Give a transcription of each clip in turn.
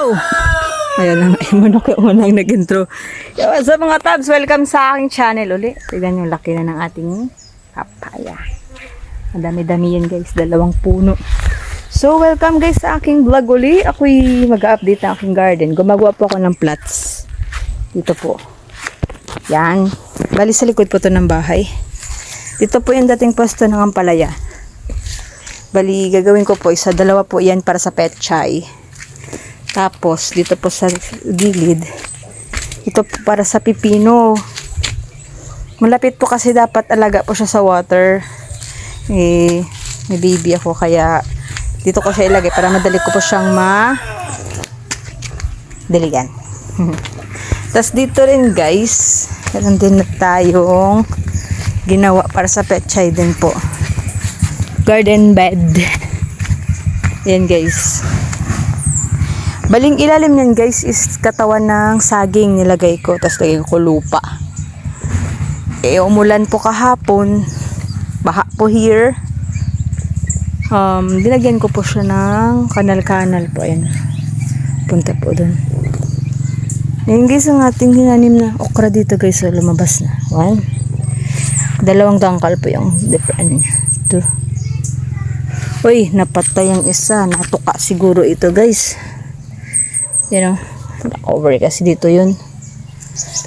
Go! Ayan na nga, yung manok yung unang nag-intro. Yo, what's up mga tabs? Welcome sa aking channel uli. Tignan yung laki na ng ating papaya. Madami-dami yan guys, 2 puno. So, welcome guys sa aking vlog uli. Ako'y mag-update ng aking garden. Gumagawa po ako ng plots. Dito po. Yan. Bali sa likod po to ng bahay. Dito po yung dating pwesto ng ampalaya. Bali, gagawin ko po, 1, 2 po yan para sa petchay. Tapos, dito po sa gilid, ito po para sa pipino. Malapit po kasi dapat alaga po siya sa water. May baby ako, kaya dito ko siya ilagay para madali ko po siyang diligan. Tapos dito rin guys, meron din na tayong ginawa para sa petchay din po. Garden bed. Yan guys. Baling ilalim yan guys is katawan ng saging nilagay ko. Tapos lagay ko lupa. Umulan po kahapon. Baha po here. Dinagyan ko po siya ng kanal-kanal po. Ayan. Punta po dun. Ngayon guys, ang ating hinanim na okra dito guys. So, lumabas na. 1. 2 dangkal po yung different niya. 2. Uy, napatay ang isa. Natuka siguro ito guys. Yan o. Over kasi dito yun.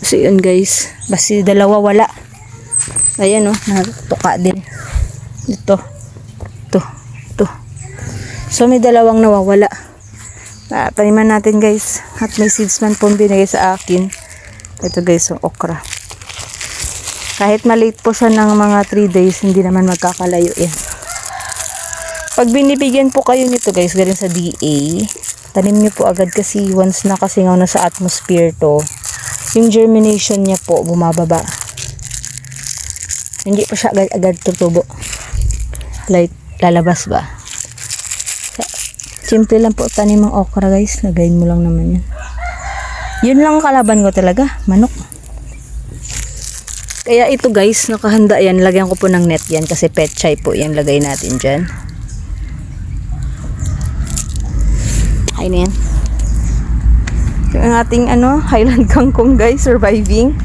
So yun guys. Basi 2 wala. Ayan o. Natuka din. Ito. Ito. So may 2 nawawala. Taniman natin guys. At may seeds man po binigay sa akin. Ito guys yung okra. Kahit maliit po siya ng mga 3 days, hindi naman magkakalayo yan. Pag binibigyan po kayo nito guys, galing sa DA, tanim nyo po agad kasi once na kasingaw na sa atmosphere to, yung germination niya po bumababa. Hindi po siya agad tutubo. Like, lalabas ba? Simple lang po tanim ng okra guys. Lagayin mo lang naman yan. Yun lang kalaban ko talaga, manok. Kaya ito guys, nakahanda yan. Lagyan ko po ng net yan kasi petchay po yan. Lagay natin dyan. Ay na yan. Yung ating Highland kangkong guys, surviving.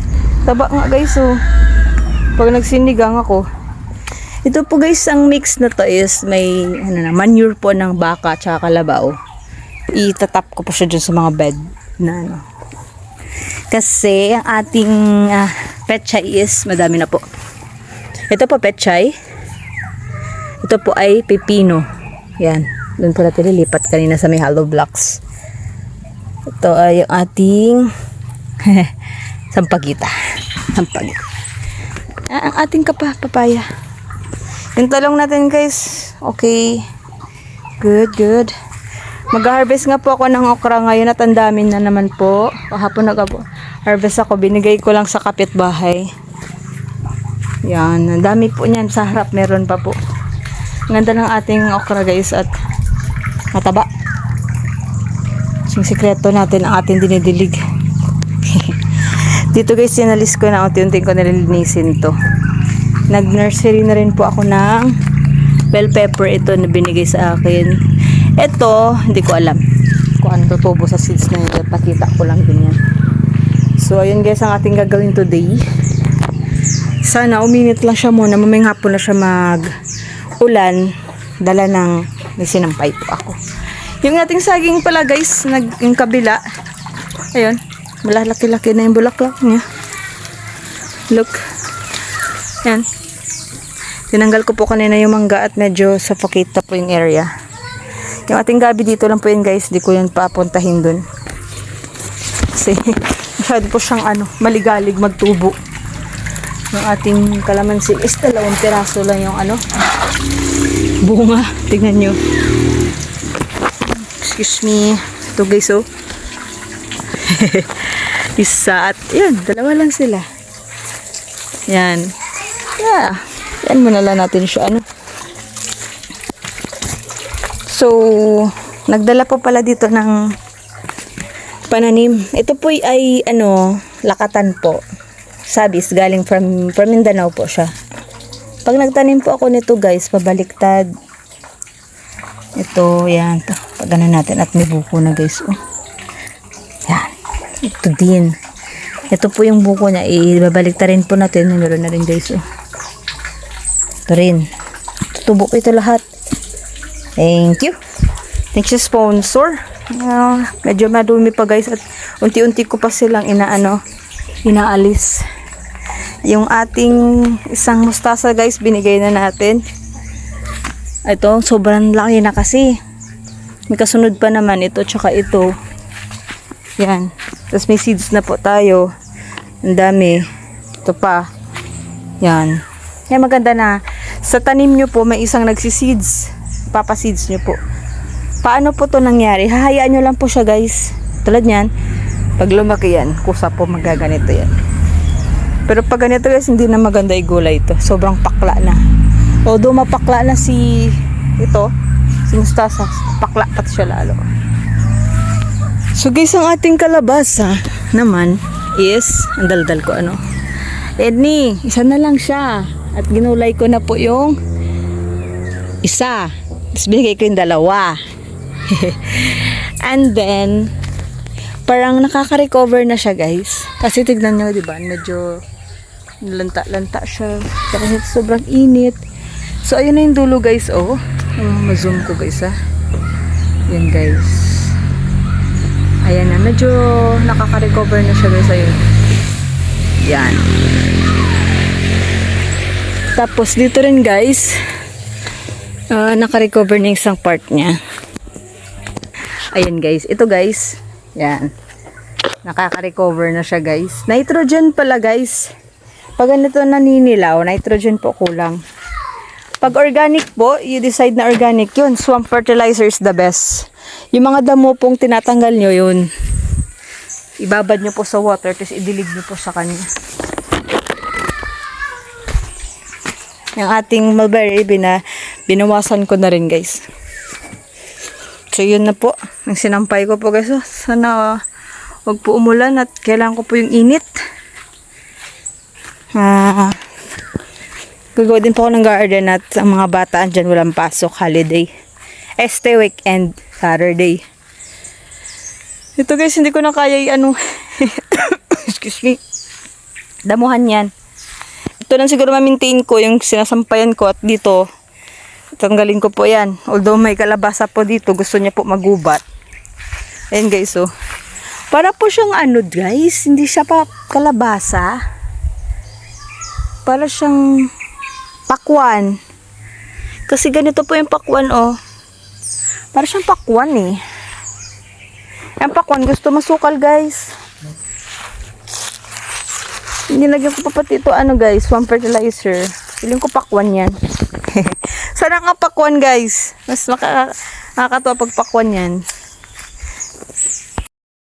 Taba nga guys, oh. Pag nagsinigang ako. Ito po guys, ang mix na to is may manure po ng baka at kalabaw. Itatap ko po siya dyan sa mga bed na Kasi ang ating petchay is madami na po. Ito po petchay. Ito po ay pepino. Yan. Doon po natin lilipat kanina sa may hollow blocks. Ito ay yung ating sampagita. Ang ating papaya. Yung talong natin guys. Okay. Good. Mag-harvest nga po ako ng okra ngayon at ang dami na naman po. Kahapon nag-harvest ako. Binigay ko lang sa kapitbahay. Yan. Ang dami po niyan. Sa harap meron pa po. Ang ganda ng ating okra guys at mataba. Yung sikreto natin ang ating dinidilig. Dito guys, sinalis ko na unti-unti ko nalilinisin to. Nag-nursery na rin po ako ng bell pepper ito na binigay sa akin. Ito, hindi ko alam kung ano tutubo sa seeds na ito. Pakita ko lang din yan. So, ayun guys, ang ating gagawin today. Sana uminit lang siya muna. Mamayang hapon na siya mag-ulan. Dala ng may sinampay po ako. Yung ating saging pala guys, yung kabila. Ayun, malalaki-laki na yung bulaklak niya. Look. Yan. Tinanggal ko po kanina yung mangga at medyo suffocate na po yung area. Yung ating gabi dito lang po yun guys. Di ko yun papuntahin dun. Kasi masyado po siyang maligalig magtubo. Yung ating kalamansi is 2 piraso lang yung bunga. Tingnan nyo. Excuse me. Ito guys oh. Isa at yun. 2 lang sila. Yan. Yeah. Yan muna lang natin siya So, nagdala po pala dito ng pananim. Ito po ay lakatan po. Sabis galing from Mindanao po siya. Pag nagtanim po ako nito guys, pabaliktad. Ito, yan. Pag natin at may buko na guys. Oh. Ito din. Ito po yung buko niya. Ibabalik rin po natin. Meron na rin guys. Oh. Ito rin. Tubo ito lahat. Thank you. Thanks sa sponsor. Medyo madumi pa guys. At unti-unti ko pa silang inaalis. Yung ating isang mustasa guys, binigay na natin. Ito, sobrang laki na kasi. May kasunod pa naman ito, tsaka ito. Yan. Tapos may seeds na po tayo. Ang dami. Ito pa. Yan. Yan, maganda na. Sa tanim nyo po, may isang nagsiseeds. Papaseeds nyo po. Paano po to nangyari? Hahayaan nyo lang po siya guys. Tulad yan. Pag lumaki yan, kusa po magaganito yan. Pero pag ganito guys, hindi na maganda igulay ito. Sobrang pakla na. Although mapakla na si mustasa. Pakla pati siya lalo. So guys, ang ating kalabasa naman is, ang daldal ko Edney, isa na lang siya. At ginulay ko na po yung isa. Tapos binigay ko yung dalawa. And then, parang nakaka-recover na siya guys. Kasi tignan nyo, diba? Medyo lanta-lanta siya. Kasi sobrang init. So, ayun na yung dulo guys, oh. Ma-zoom ko guys, ha. Yan guys. Ayan na. Medyo nakaka-recover na siya guys. Ayun. Yan. Tapos, dito rin guys, naka-recover na yung isang part niya. Ayan guys. Ito guys. Yan. Nakaka-recover na siya guys. Nitrogen pala guys. Pag ganito naninilaw, nitrogen po kulang. Pag organic po, you decide na organic yun. Swamp fertilizer is the best. Yung mga damo pong tinatanggal nyo yun. Ibabad nyo po sa water, tapos idilig nyo po sa kanya. Yung ating mulberry, binawasan ko na rin guys. So yun na po. Ang sinampay ko po guys. Sana wag po umulan at kailangan ko po yung init. Gagawa din po ako ng garden at ang mga bata andyan walang pasok, holiday. Este weekend, Saturday. Ito guys, hindi ko na kaya excuse me. Damuhan yan. Ito lang siguro ma-maintain ko yung sinasampayan ko at dito tanggalin ko po yan. Although may kalabasa po dito, gusto niya po magubat. Ayan guys, oh. Para po siyang guys, hindi siya pa kalabasa. Para siyang pakwan. Kasi ganito po yung pakwan, oh. Para siyang pakwan, eh. Ang pakwan, gusto masukal, guys. Nilagyan ko pa pati ito, guys, swamp fertilizer. Piling ko pakwan yan. Sana nga pakwan, guys. Mas nakakatawa pag pakwan yan.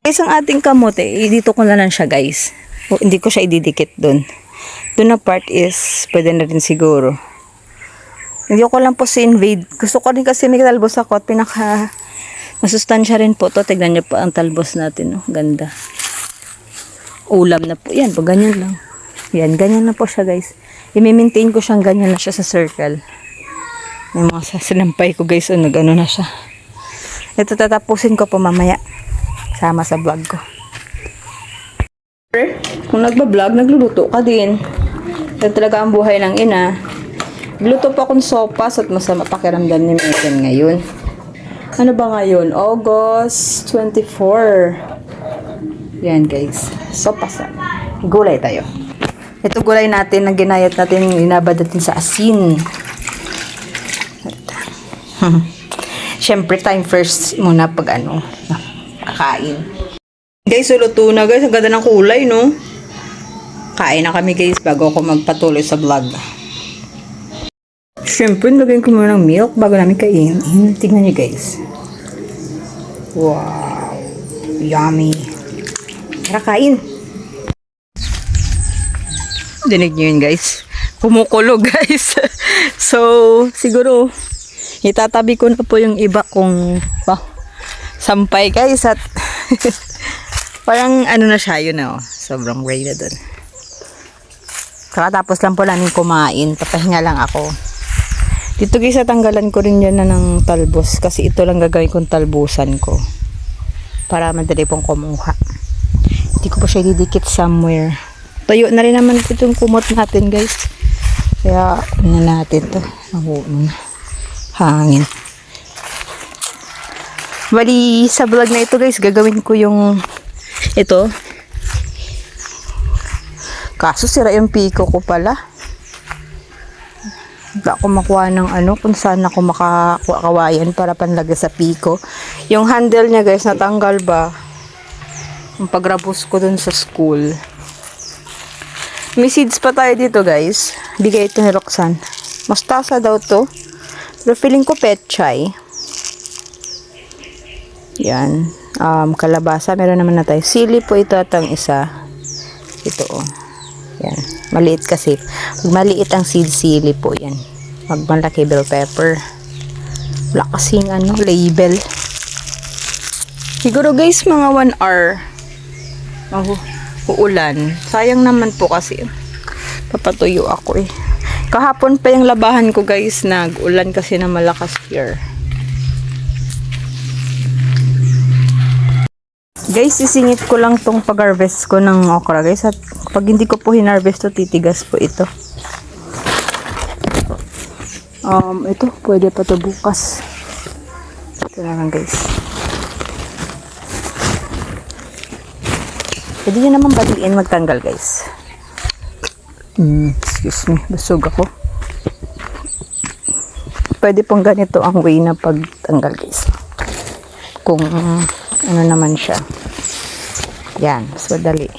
Guys, ang ating kamote, dito ko na lang siya, guys. Hindi ko siya ididikit dun. Doon na part is, pwede na rin siguro. Hindi ko lang po si-invade. Gusto ko rin kasi may talbos ako at masustansya rin po to. Tignan nyo po ang talbos natin. Oh. Ganda. Ulam na po. Yan po, ganyan lang. Yan, ganyan na po siya guys. I-maintain ko siyang ganyan na siya sa circle. May mga sinampay ko guys. Nag-ano na siya. Ito tatapusin ko po mamaya. Sama sa vlog ko. Kung nagbablog, nagluluto ka din. Yan talaga ang buhay ng ina. Gluto pa akong sopas at masama pakiramdam ni Megan ngayon. Ano ba ngayon? August 24. Yan guys. Sopas. Gulay tayo. Ito gulay natin na ginayat natin, inabad natin sa asin. Siyempre time first muna pag kakain. Guys, luto na guys. Ang ganda ng kulay, no? Kain na kami guys bago ako magpatuloy sa vlog. Siyempre, lagyan ko muna ng milk bago namin kain. Tignan niyo guys. Wow. Yummy. Tara, kain. Dinig niyo yun guys. Kumukulo guys. So, siguro, itatabi ko na po yung iba kong sampay guys at parang na siya yun na sobrang gray na dun. Kakatapos lang po namin kumain, papahinga lang ako. Dito guys, tanggalan ko rin yan na ng talbos kasi ito lang gagawin kong talbusan ko para madali pong kumuha. Hindi ko pa siya didikit somewhere. Tayo na rin naman itong kumot natin guys. Kaya ano natin to. Hangin. Bali sa vlog na ito guys, gagawin ko yung ito. Kaso sira yung piko ko pala. Wala ako makuha ng ano kung saan ako makakuha kawayan para panlagay sa piko. Yung handle niya guys natanggal ba? Yung pagrabos ko dun sa school. May seeds pa tayo dito guys. Bigay ito ni Roxanne. Mustasa daw to. Pero feeling ko petchay. Yan. Kalabasa. Meron naman na tayo. Sili po ito at ang isa. Ito oh. Yan. Maliit kasi. Pag maliit ang sili po yan. Pag malaki bell pepper. Wala kasing ano, label. Siguro guys mga 1 hour. Uulan. Sayang naman po kasi papatuyo ako eh. Kahapon pa yung labahan ko guys, nag-ulan kasi na malakas here. Guys, isingit ko lang tong pag-harvest ko ng okra guys. At pag hindi ko po hinarvest to, titigas po ito. Ito, pwede pa to bukas. Ito na lang guys. Pwede nyo naman batiin magtanggal guys. Excuse me, busog ako. Pwede pong ganito ang way na pagtanggal guys. Kung ano naman siya. Yan, mas madali.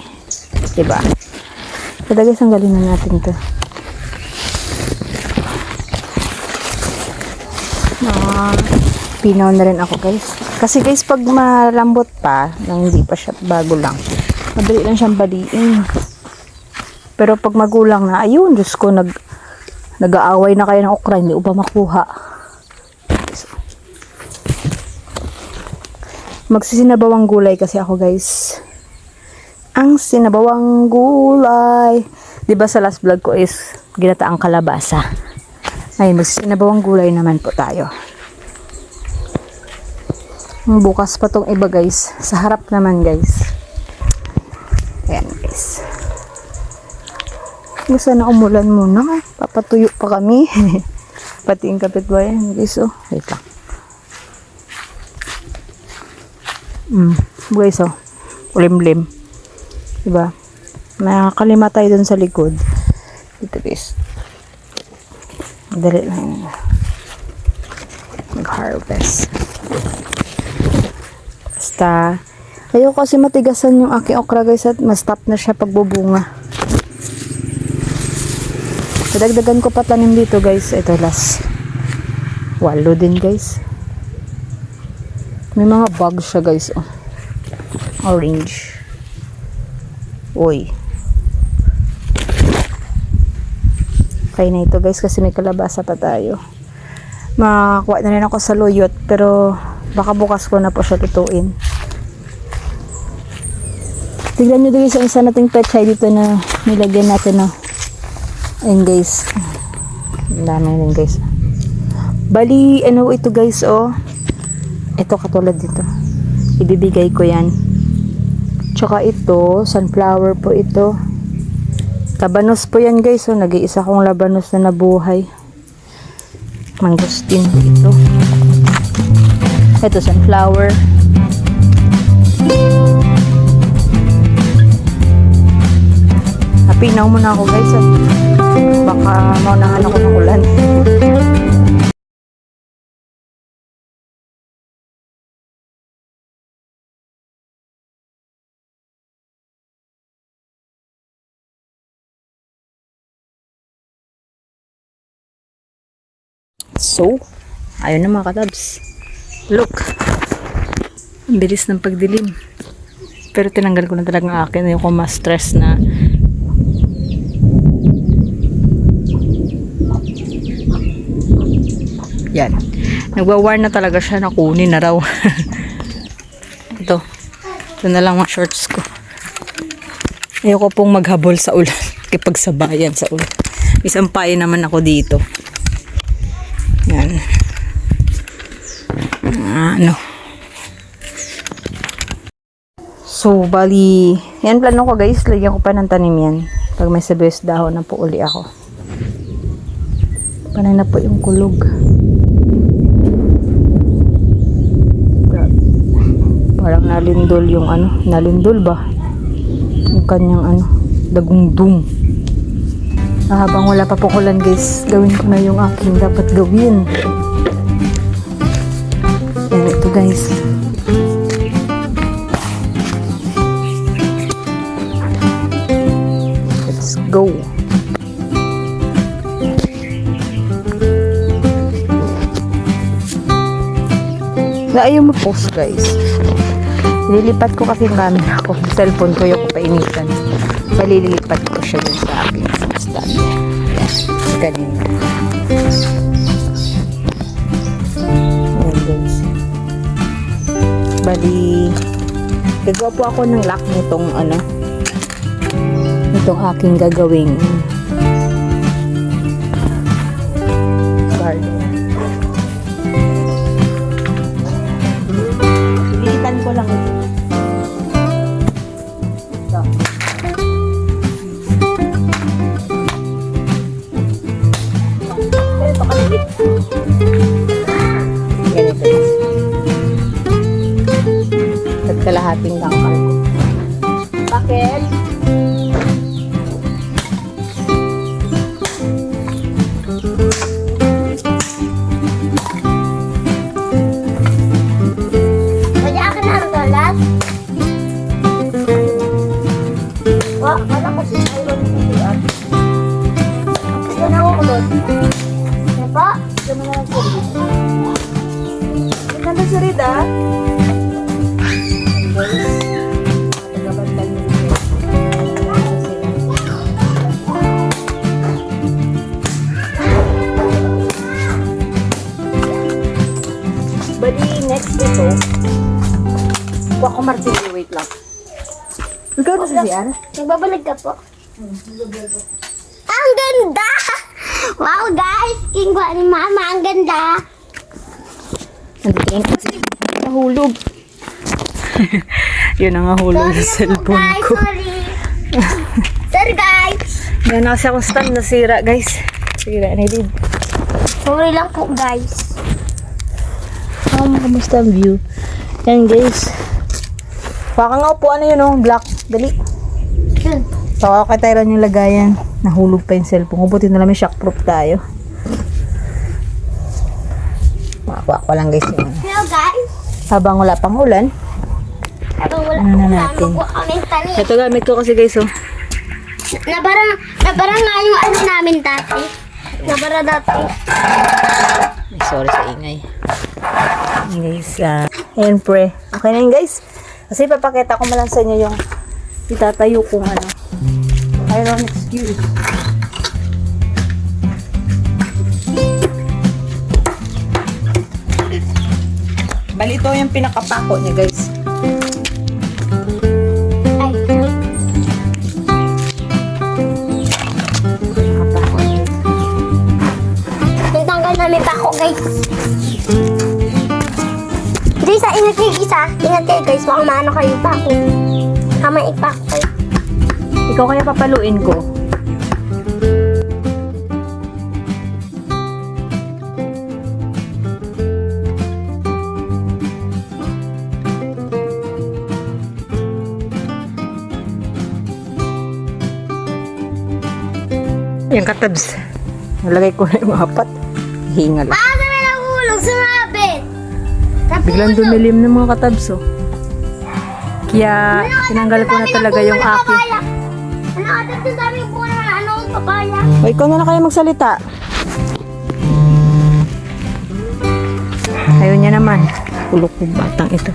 Diba? Kaya guys, ang galing na natin to. Pinaw na rin ako guys. Kasi guys, pag malambot pa, nang hindi pa siya bago lang, madali lang siyang baliin. Pero pag magulang na, ayun, Diyos ko, nag-aaway na kayo ng okra, hindi upa makuha. Magsisinabawang gulay kasi ako guys. Ang sinabawang gulay. Diba sa last vlog ko is ginataang kalabasa. Ay, magsisinabawang gulay naman po tayo. Bukas pa tong iba guys. Sa harap naman guys. Ayan guys. Gusto na umulan muna. Papatuyo pa kami. Pati yung kapitbayan guys. Oh, wait lang. Guys oh. Lim-lim. Diba? Nakakalima tayo dun sa likod. Dito guys. Madali lang. Mag-harvest. Basta ayoko kasi matigasan yung aking okra guys at ma-stop na siya pagbubunga. Dadagdagan ko pa tanim dito guys. Ito last 8 din guys. May mga bugs siya guys oh. Orange. Uy. Okay na ito guys kasi may kalabasa pa tayo. Makakuha na rin ako sa luyot pero baka bukas ko na po siya tutuin. Tignan nyo guys ang isa nating pechay dito na nilagyan natin na. Ayun guys. Ang dami rin guys. Bali ano ito guys oh. Ito katulad dito. Ibibigay ko yan. Tsaka ito, sunflower po ito. Labanos po yan guys. So, nag-iisa kong labanos na nabuhay. Mangustin po ito. Ito, sunflower. Napinaw muna ako guys. Baka maunahan ako ng ulan. So, ayun na mga katabs. Look. Ang bilis ng pagdilim. Pero tinanggal ko na talaga ang akin. Ayoko ma-stress na. Yan. Nagwa-war na talaga siya na kunin na raw. Ito. Ito na lang mga shorts ko. Ayoko pong maghabol sa ulan. Kipagsabayan sa ulan. Isang payo naman ako dito. Yan. So, bali, yan plano ko guys. Lagyan ko pa ng tanim yan. Pag may sabes dahon na po uli ako. Panay na po yung kulog. Parang nalindol yung ano. Nalindol ba? Yung kanyang ano. Dagundong. Habang wala pa po ulan guys, gawin ko na yung aking dapat gawin. Yan ito guys. Let's go. Na ayaw mo post guys. Nililipat ko kasi yung camera ko. Cellphone ko yung painitan. Malililipat ko siya dun sa aking stand. Yan. Kanina. Ayan guys. Bali, gagawa po ako ng lock nitong ano. Itong aking gagawing garden. Pilitan ko lang ito. Ito. Ito kalit. Ganito. At kalahating langkal ko. Bakit? Akala ko si Iron Pilihan. Gusto na ako doon. Diba? Gusto mo na lang si Rida. Gusto na si Rida? Tagabantay mo dito. Bali, next dito. Kuha ko martilyo. Wait lang. Ikaw na sa CR? Nagbabalag ka po. Ang ganda! Wow guys! Kingwa ni Mama, ang ganda! Nandito yan kasi nahulog. Yun ang nahulog sa cellphone guys, ko. sorry! Sorry guys! Yan na kasi ako stand nasira guys. Sira na din. Sorry lang po guys. Kamusta ang view? Yan guys. Baka nga po ano yun oh, black. Dali. Yun. So, kakatayran yung lagayan. Nahulog pa yung cellphone. Buti na lang may shockproof tayo. Makakuha ko lang guys yung ano. Hello guys! Habang wala pang ulan. Habang wala Ano na wala natin? mo po kaming tanim. Ito gamit ko kasi guys oh. Nabara nga yung ano namin dati. Nabara dati. Ay, sorry sa ingay. Guys, ayan pre. Okay na yun guys. Kasi papakita ko malang sa inyo yung itatayo kong ano. Iron excuse. Bali ito yung pinakapako niya guys. Ay. Pinakapako niya. Tanggal namin pa ako guys. Guys, ingat kayo isa. Ingat kayo guys. Baka maano kayo pa ako. Kamay pa ako kayo. Ikaw kaya papaluin ko. Yung katabs. Nalagay ko na yung apat. Hingal. Ah, sabi nahulog. Sumabit. Biglang dumilim ng mga katabs oh. Kaya tinanggal ko na talaga yung akin. Ano ka dito sabi ko na ano papaya? O, ikaw na lang kayo magsalita. Ayaw niya naman. Kulok yung batang ito.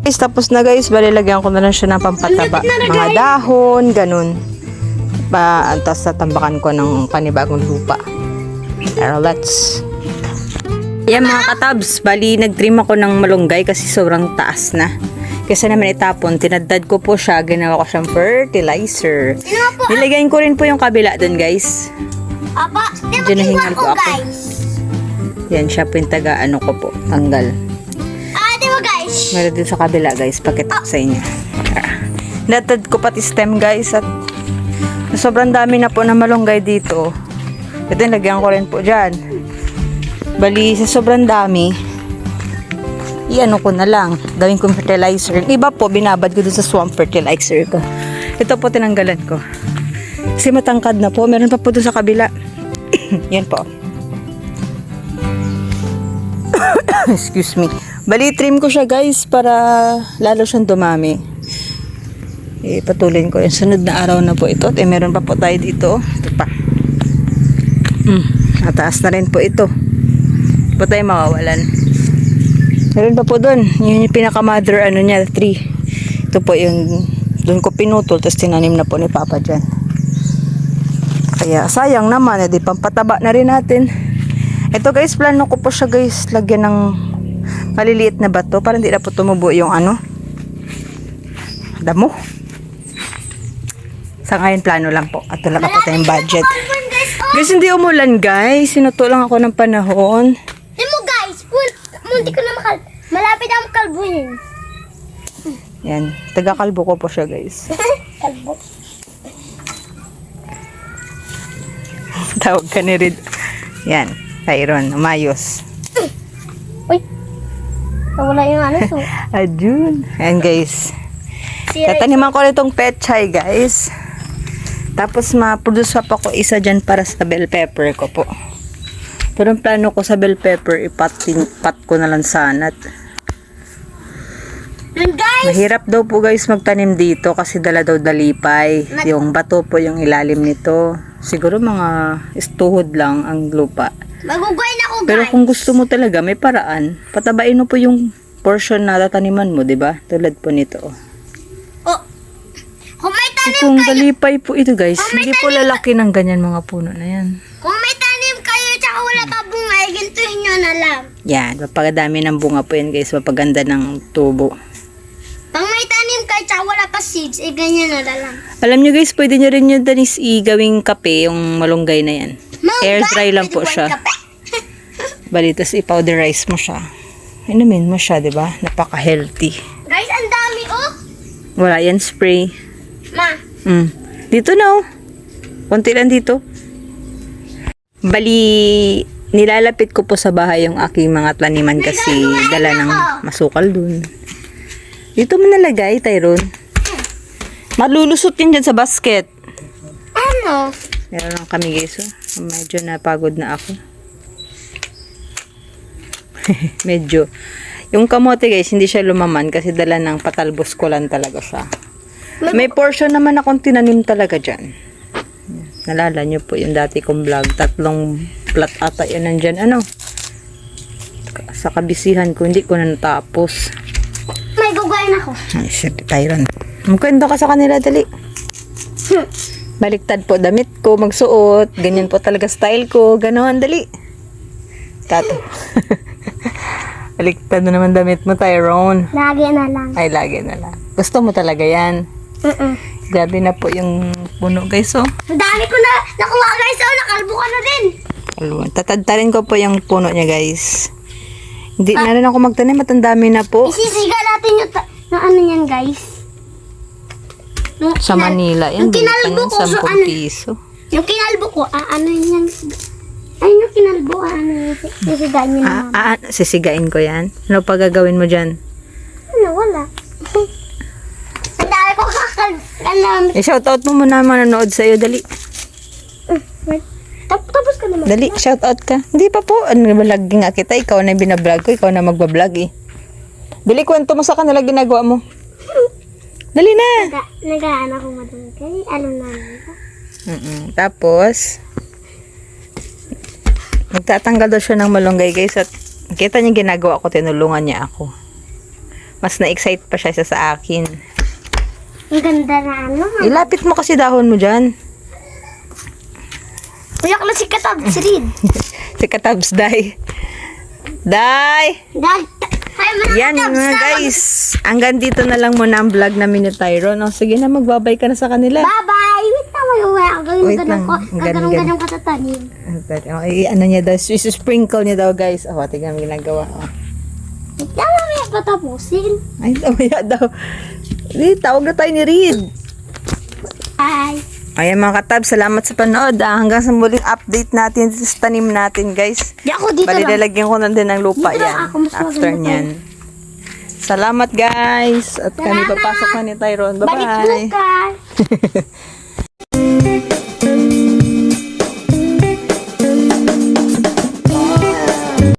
Guys, tapos na guys. Balilagyan ko na lang siya ng pampataba. Mga dahon, ganun. Tapos tatambakan ko ng panibagong lupa. Pero let's... Yan mga katabs. Bali, nag-trim ako ng malunggay kasi sobrang taas na. Kasi naman itapon, tinadad ko po siya, ginawa ko siyang fertilizer. Nilagyan ko rin po yung kabila dun guys. Apa, di ba Diyan nahingal ko po ako. guys? Yan siya po yung taga ano ko po, tanggal. Ah, di ba guys? guys. Meron din sa kabila guys, pakita ko sa inyo. Natad ko pati stem guys at sobrang dami na po na malunggay dito. Ito lagyan ko rin po dyan. Bali sa sobrang dami, iano ko na lang, gawin kong fertilizer. Iba po, binabad ko dun sa swamp fertilizer ko. Ito po tinanggalan ko. Kasi matangkad na po, meron pa po dun sa kabila. Yan po. Excuse me. Bali, trim ko siya guys para lalo siyang dumami. Patuloy ko yung sunod na araw na po ito. At meron pa po tayo dito. Ito pa. Nataas na rin po ito. Hindi po tayo mawawalan. Meron pa po doon. Yun yung pinaka-mother ano niya, tree. Ito po yung doon ko pinutol. Tapos tinanim na po ni Papa dyan. Kaya sayang naman. Di pampataba na rin natin. Ito guys, plano ko po siya guys. Lagyan ng maliliit na bato. Para hindi na po tumubo yung ano. Damo. Sa ngayon plano lang po. At wala pa po tayong budget. Guys, hindi umulan guys. Sinuto lang ako ng panahon. Mo guys, munti ko na malapit ang kalbuhin. Yan. Taga-kalbo ko po siya guys. Kalbo. Tawag ka ni Rid. Yan. Tyron. Umayos. Uy. Nawala yung ano to. Ajun. Ayan guys. Sira. Tataniman ko nitong pechay guys. Tapos ma-produce pa ko isa dyan para sa bell pepper ko po. Pero ang plano ko sa bell pepper, pat ko na lang sana. Yun guys. Mahirap daw po guys magtanim dito kasi dala daw dalipay. Yung bato po yung ilalim nito. Siguro mga istuhod lang ang lupa. Magugay na ako guys. Pero kung gusto mo talaga, may paraan. Patabain mo po yung portion na tataniman mo, di ba? Tulad po nito. Oh. Kung may tanim Kung kayo, dalipay po ito guys, hindi po lalaki ng ganyan mga puno na yan. kung may tanim kayo tsaka wala pa bunga, gintuhin nyo na lang. Yan, mapagdami ng bunga po yan guys, mapaganda ng tubo. Pag may tanim kayo tsaka wala pa seeds, ganyan na lang. Alam nyo guys, pwede nyo rin yung danis gawing kape, yung malunggay na yan. Air dry lang po siya. Bali, tas i-powderize mo siya. Inumin mo siya, di ba? Napaka-healthy. Guys, ang dami oh. Wala yan, spray. Ma. Dito na oh. Konti lang dito. Bali, nilalapit ko po sa bahay yung aking mga taniman kasi dala ng masukal dun. Dito mo nalagay, Tyron. Malulusot yan dyan sa basket. Ano? Meron lang kami guys oh. Medyo napagod na ako. Medyo. Yung kamote guys, hindi siya lumaman kasi dala ng patalbos ko lang talaga siya. May portion naman akong tinanim talaga dyan. Nalala nyo po yung dati kong vlog. 3 plat ata yun nandyan. Ano? Sa kabisihan ko, hindi ko na natapos. May gugayin ako. Ay, shit, Tyron. Magkwento ka sa kanila, dali. Baliktad po damit ko, magsuot. Ganyan po talaga style ko. Ganon, dali. Tato. Baliktad na naman damit mo, Tyrone. Lagi na lang. Ay, lagi na lang. Gusto mo talaga yan. Grabe na po yung puno, guys, oh. Ang dami ko na nakuha guys. Oh, nakalbo ka na din. Tatadtarin ko po yung puno niya, guys. Hindi na rin ako magtanim at ang dami na po. Isisiga natin yung ano yan guys. Sa Manila, yan. Yung kinalbo ko, so 10 ano? piso. Yung kinalbo ko, ano yan? Ay, yung kinalbo, ano yun? Sisigain nyo na. Sisigain ko yan. Ano pa gagawin mo dyan? Ano, wala. Ang dami ko Shoutout mo muna manonood sa'yo, dali. Tapos ka naman. Dali, shoutout ka. Hindi pa po. Ano ba lagi nga kita? Ikaw na yung binablog ko. Ikaw na magbablog eh. Dali, kwento mo sa kanila ginagawa mo. Dali na. Nagaan ako madungkay. Alam namin ko. Tapos, nagtatanggal daw siya ng malunggay guys. At kita niya ginagawa ko, tinulungan niya ako. Mas na-excite pa siya sa akin. Ang ganda na ano. Ilapit mo kasi dahon mo dyan. Kuya ko lang si Katab, si Reed. Si Katabs, Day. Yan mga guys. Hanggang dito na lang muna ang vlog namin ni Tyron. O, sige na, magbabay ka na sa kanila. Bye-bye. Wait na, Wait ganun lang. ko. Ganun ka sa tanim. Ano niya daw, sprinkle niya daw guys. Oh, tignan mo ginagawa. Oh. Wait lang, patapusin. Ay, mamaya daw. Di, tawag na tayo ni Reed. Hi. Ayan mga katab, salamat sa panood. Hanggang sa muling update natin sa tanim natin, guys. Di ako dito Bali, lang. lalagyan ko na din ng lupa Dito lang yan. ako, mas After maganda nyan. Salamat, guys. At kami Salamat. papasok na ni Tyrone. Balik Bye-bye. bukas.